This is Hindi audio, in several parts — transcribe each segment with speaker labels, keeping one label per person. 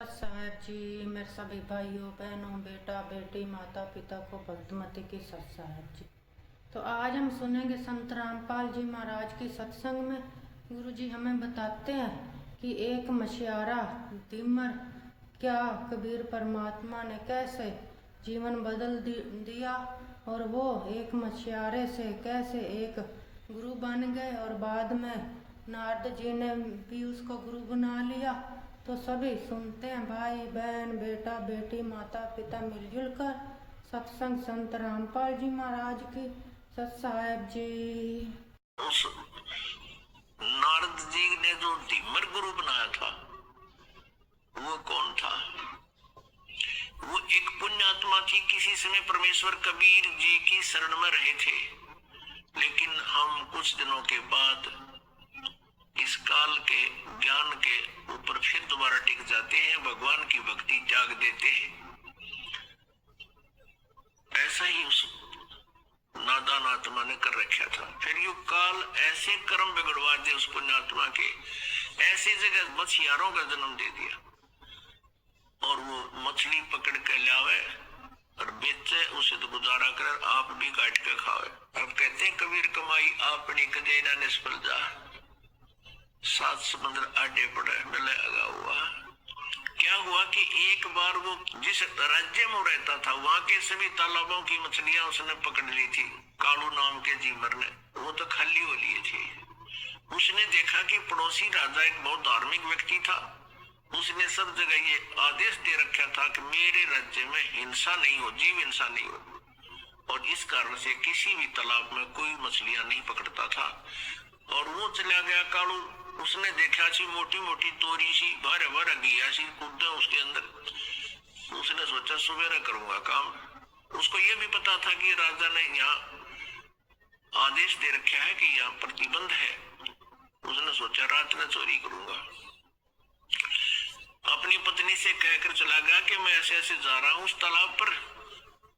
Speaker 1: साहब जी, मेरे सभी भाइयों बहनों बेटा बेटी माता पिता को भक्तमती की सत साहब जी। तो आज हम सुनेंगे संत रामपाल जी महाराज की सत्संग में गुरु जी हमें बताते हैं कि एक मशियारा दिमर क्या कबीर परमात्मा ने कैसे जीवन बदल दिया और वो एक मशियारे से कैसे एक गुरु बन गए और बाद में नारद जी ने भी उसको गुरु बना लिया। तो सभी सुनते हैं भाई बहन बेटा बेटी माता पिता मिलजुल कर सत्संग संत रामपाल जी महाराज की सत साहेब जी।
Speaker 2: उस नारद जी ने जो धीमर गुरु बनाया था वो कौन था? वो एक पुण्यात्मा थी। किसी समय परमेश्वर कबीर जी की शरण में रहे थे, लेकिन हम कुछ दिनों के बाद इस काल के ज्ञान के ऊपर फिर दोबारा टिक जाते हैं, भगवान की भक्ति त्याग देते हैं। ऐसा ही उस नादान आत्मा ने कर रखा था। फिर यू काल ऐसे कर्म बिगड़वा दे उस पुण्यात्मा के, ऐसी जगह मछियारों का जन्म दे दिया और वो मछली पकड़ के लावे और बेचे, उसे तो गुजारा कर आप भी काट के खावे। अब कहते हैं कबीर कमाई अपनी कदे ना निष्फल जा, सात समुद्र आडे पड़े मिले लगा हुआ। क्या हुआ कि एक बार वो जिस राज्य में रहता था वहां के सभी तालाबों की मछलियां उसने पकड़ ली थी। कालू नाम के जीमर ने, वो तो खाली हो लिए थे। उसने देखा कि पड़ोसी राजा एक बहुत धार्मिक व्यक्ति था। उसने सब जगह ये आदेश दे रखा था कि मेरे राज्य में हिंसा नहीं हो, जीव हिंसा नहीं हो, और इस कारण से किसी भी तालाब में कोई मछलियां नहीं पकड़ता था। और वो चला गया कालू। उसने देखा सी मोटी मोटी तोरी सी भर भर गया सी कूदा उसके अंदर। उसने सोचा सुबेरा करूंगा काम। उसको ये भी पता था कि राजा ने यहाँ आदेश दे रखा है कि यहाँ प्रतिबंध है। उसने सोचा रात में चोरी करूंगा। अपनी पत्नी से कहकर चला गया कि मैं ऐसे ऐसे जा रहा हूँ उस तालाब पर,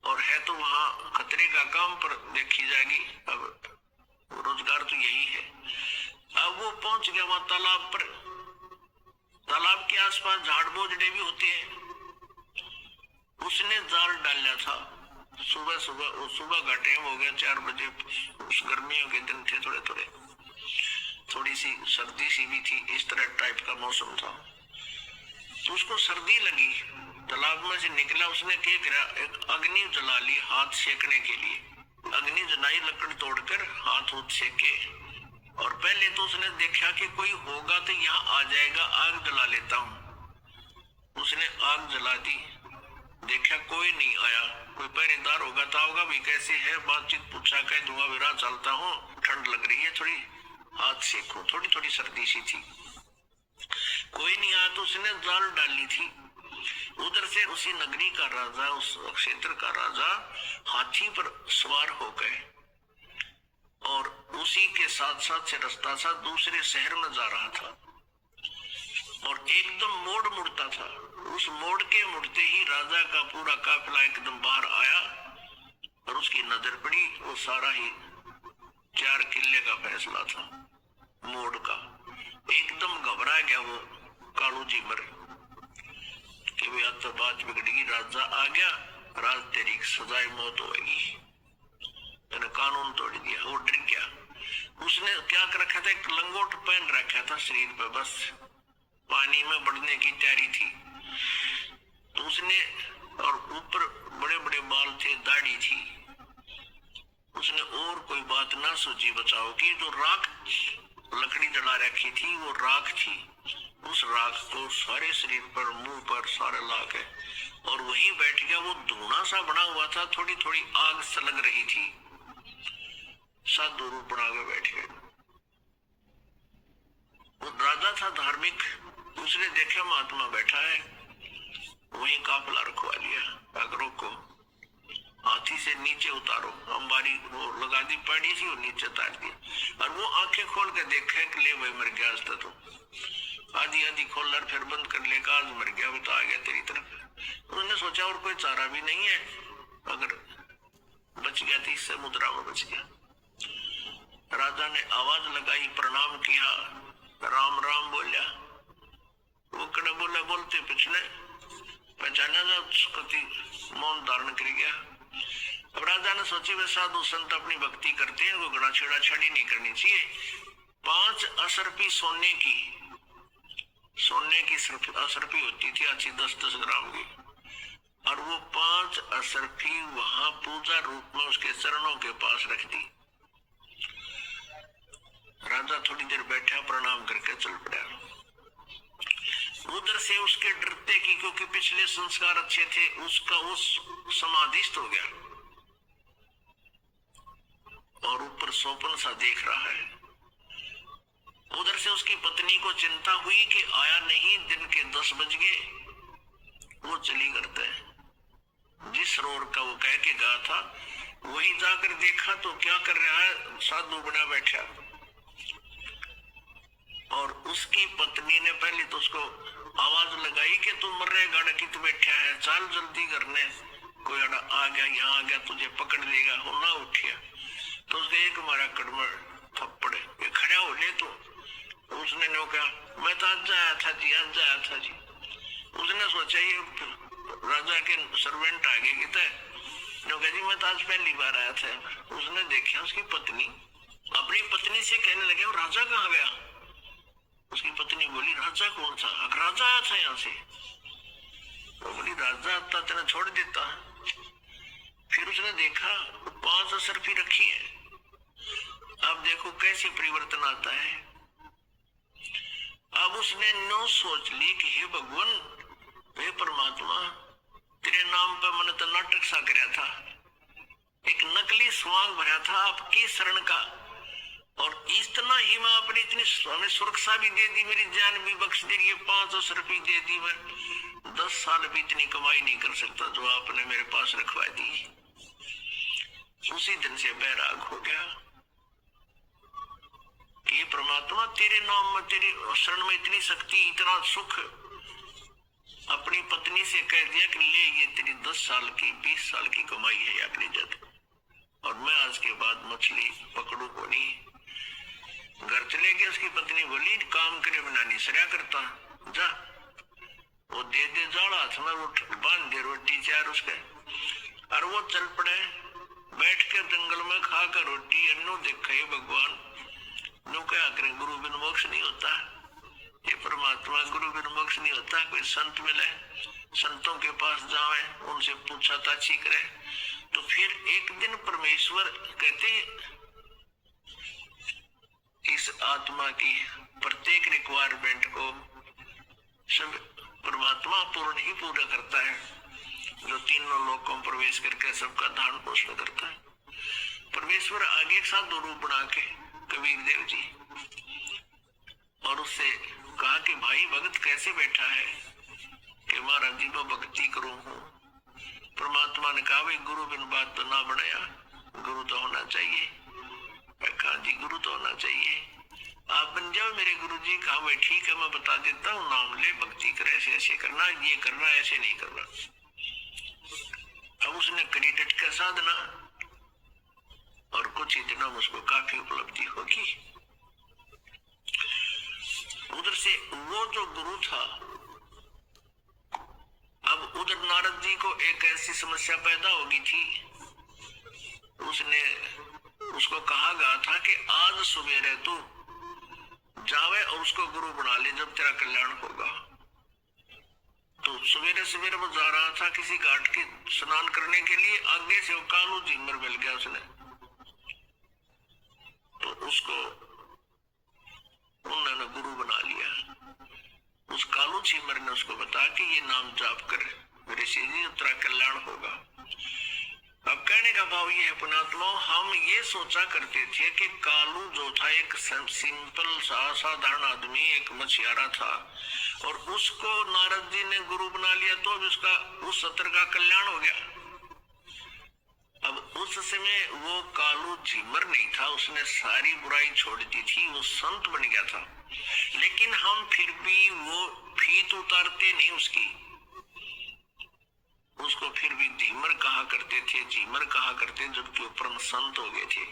Speaker 2: और है तो वहां खतरे का काम, पर देखी जाएगी। अब रोजगार तो यही है। अब वो पहुंच गया वहां तालाब पर। तालाब के आसपास झाड़ बोझड़े भी होते हैं। उसने जाल डाला था। सुबह सुबह का टाइम हो गया, 4 बजे। उस गर्मियों के दिन थे, थोड़े थोड़े थोड़ी सी सर्दी सी भी थी, इस तरह टाइप का मौसम था। तो उसको सर्दी लगी, तालाब में से निकला। उसने क्या करा, एक अग्नि जला ली हाथ सेकने के लिए। अग्नि जलाई, लकड़ तोड़कर हाथ उठ सेके। और पहले तो उसने देखा कि कोई होगा तो यहाँ आ जाएगा, आग जला लेता हूँ। उसने आग जला दी, देखा कोई नहीं आया। कोई पहरेदार होगा तो होगा भी, कैसे है, बातचीत पूछा, कह धुआं विरा चलता हूँ, ठंड लग रही है थोड़ी, हाथ सेको। थोड़ी थोड़ी सर्दी सी थी। कोई नहीं आया तो उसने जाल डाली थी। उधर से उसी नगरी का राजा, उस क्षेत्र का राजा हाथी पर सवार हो गए और उसी के साथ साथ से रास्ता सा दूसरे शहर में जा रहा था। और एकदम मोड़ मुड़ता था। उस मोड़ के मुड़ते ही राजा का पूरा काफिला एकदम बाहर आया और उसकी नजर पड़ी। वो सारा ही 4 किले का फैसला था मोड़ का। एकदम घबरा गया वो कालू जी मर कि वे तो बात बिगड़ेगी, राजा आ गया, राज तेरी सजाए मौत होगी। मैंने कानून तोड़ दिया। वो डर गया। उसने क्या कर रखा था, एक लंगोट पहन रखा था शरीर पे, बस पानी में बढ़ने की तैयारी थी। तो उसने, और ऊपर बड़े बड़े बाल थे, दाढ़ी थी। उसने और कोई बात ना सोची बचाओ की। जो राख लकड़ी जला रखी थी वो राख थी। उस राख को सारे शरीर पर, मुंह पर सारे ला के, और वहीं बैठ गया। वो धुआं सा बना हुआ था, थोड़ी थोड़ी आग सलग रही थी। साधु रूप बना के बैठ गए। वो राजा था धार्मिक। उसने देखा महात्मा बैठा है, वहीं काफिला रखवा लिया। अगर रोको, हाथी से नीचे उतारो, अंबारी वो लगा दी पड़ी थी, वो नीचे उतार दिया। और वो आंखें खोल के देखा कि ले भाई मर गया, आज तो आधी आधी खोल कर फिर बंद कर ले, आज मर गया, वो तो आ गया तेरी तरफ। उन्होंने सोचा और कोई चारा भी नहीं है, अगर बच गया तो इससे मुद्रा में बच गया। राजा ने आवाज लगाई, प्रणाम किया, राम राम बोलिया। वो कड़ा बोला बोलते पिछले पहचाना जा कति मौन धारण कर गया। अब राजा ने सोची वे साधु संत अपनी भक्ति करते हैं, वो गड़ा छेड़ा छड़ी नहीं करनी चाहिए। 5 असरफी सोने की असरफी होती थी अच्छी 10-10 ग्राम की, और वो 5 असरफी वहां पूजा रूप में उसके चरणों के पास रख दी। राजा थोड़ी देर बैठा, प्रणाम करके चल पड़ा। उधर से उसके डरते की, क्योंकि पिछले संस्कार अच्छे थे, उसका उस समाधिस्थ हो गया और ऊपर स्वप्न सा देख रहा है। उधर से उसकी पत्नी को चिंता हुई कि आया नहीं, दिन के 10 बज गए। वो चली करते जिस सरोवर का वो कह के गया था वही जाकर देखा तो क्या कर रहा है, साधु बना बैठा। और उसकी पत्नी ने पहले तो उसको आवाज लगाई कि तू मर रहे गाड़ा की तू बैठा है, चल जल्दी करने, कोई आ गया यहाँ आ गया तुझे पकड़ लेगा। हो ना उठिया तो उसके एक मारा कड़मड़ थप्पड़, ये खड़ा हो ले तो उसने नो कहा मैं तो आज आया था जी, आज आया था जी। उसने सोचा ये राजा के सर्वेंट आगे की नो कहा जी मैं तो आज पहली बार आया था। उसने देखा उसकी पत्नी अपनी पत्नी से कहने लगे राजा कहाँ गया। उसकी पत्नी बोली राजा कौन सा, राजा आया था यहाँ से। तो बोली राजा आता तेने छोड़ देता। फिर उसने देखा 5 असरफी रखी है। अब देखो कैसे परिवर्तन आता है। अब उसने नो सोच ली कि हे भगवान, हे परमात्मा, तेरे नाम पर मैंने तो नाटक सा कराया था, एक नकली स्वांग भरा था आपकी शरण का, और इतना ही मैं अपनी इतनी हमें सुरक्षा भी दे दी, मेरी जान भी बख्श दी, ये 5 असरफी दे दी, मैं 10 साल भी इतनी कमाई नहीं कर सकता जो आपने मेरे पास रखवा दी। उसी दिन से बैराग हो गया कि परमात्मा तेरे नाम में, तेरी शरण में इतनी शक्ति, इतना सुख। अपनी पत्नी से कह दिया कि ले ये तेरी 10 साल की 20 साल की कमाई है अपनी जद, और मैं आज के बाद मछली पकड़ू को नहीं। घर चले गए। उसकी पत्नी बोली काम करे बिना नहीं सरिया करता, जा वो दे दे जाड़ा हाथ में, वो बांध दे रोटी चार उसके, और वो चल पड़े। बैठ के जंगल में खाकर रोटी अन्नू देखे भगवान नो क्या करें, गुरु बिन मोक्ष नहीं होता। ये परमात्मा गुरु बिन मोक्ष नहीं होता। कोई संत मिले, संतों के पास जावे, उनसे पूछा ताछी करे। तो फिर एक दिन परमेश्वर कहते इस आत्मा की प्रत्येक रिक्वायरमेंट को सब परमात्मा पूर्ण ही पूरा करता है, जो तीनों लोकों में प्रवेश करके सबका धारण पोषण करता है। परमेश्वर आगे एक साथ 2 रूप बना के कबीर देव जी, और उससे कहा कि भाई भगत कैसे बैठा है, कि महाराज जी मैं भक्ति करूं हूं। परमात्मा ने कहा भाई गुरु बिन बात तो ना बनाया, गुरु तो होना चाहिए। कहा जी गुरु तो होना चाहिए, आप बन जाओ मेरे गुरु जी। कहा भाई ठीक है मैं बता देता हूँ, नाम ले, भक्ति कर, ऐसे ऐसे करना, ये करना, ऐसे नहीं करना। अब उसने कड़ी डटका साधना, और कुछ ही दिनों में उसको काफी उपलब्धि होगी। उधर से वो जो गुरु था, अब उधर नारद जी को एक ऐसी समस्या पैदा हो गई थी। उसको कहा गया था कि आज सुबह तू जावे और उसको गुरु बना ले, जब तेरा कल्याण होगा। तो सवेरे सवेरे वो जा रहा था किसी घाट के स्नान करने के लिए, आगे से वो कालू झीमर मिल गया उसने। तो उसको उन्होंने गुरु बना लिया। उस कालू झीमर ने उसको बताया कि ये नाम जाप कर मेरे से जी तेरा कल्याण होगा। अब कहने का भाव ये है पुणात्मा, हम ये सोचा करते थे कि कालू जो था एक सिंपल सा साधारण आदमी, एक मछियारा था, और उसको नारद जी ने गुरु बना लिया तो उसका उस सत्र का कल्याण हो गया। अब उस समय वो कालू झीमर नहीं था, उसने सारी बुराई छोड़ दी थी, वो संत बन गया था। लेकिन हम फिर भी वो फीत उतारते नहीं उसको फिर भी धीमर कहा करते थे, झीमर कहा करते, जबकि वो परम संत हो गए थे।